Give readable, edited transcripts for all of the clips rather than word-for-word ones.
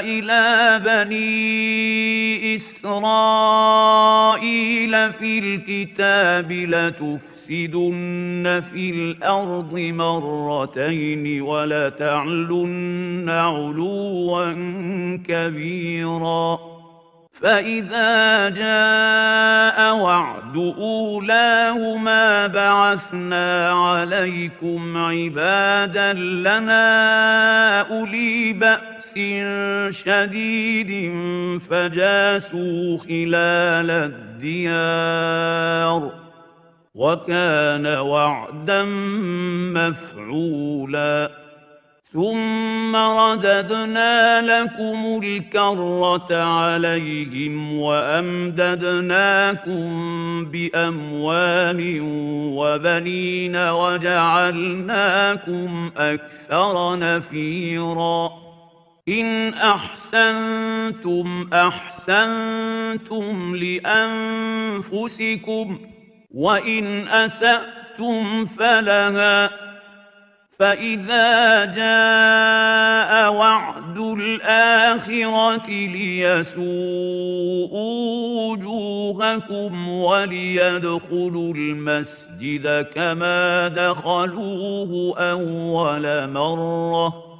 إلى بني إسرائيل في الكتاب لتفسدن في الأرض مرتين ولتعلن علوا كبيرا فإذا جاء وعد أولاهما بعثنا عليكم عبادا لنا أولي بأس شديد فجاسوا خلال الديار وكان وعدا مفعولا ثم رددنا لكم الكرة عليهم وأمددناكم بأموال وبنين وجعلناكم أكثر نفيرا إن أحسنتم أحسنتم لأنفسكم وإن أسأتم فلها فإذا جاء وعد الآخرة ليسوءوا وجوهكم وليدخلوا المسجد كما دخلوه أول مرة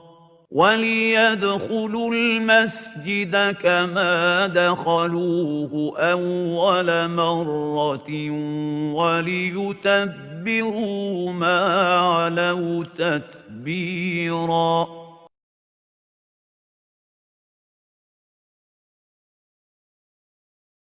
وليتبروا ما علوا تتبيرا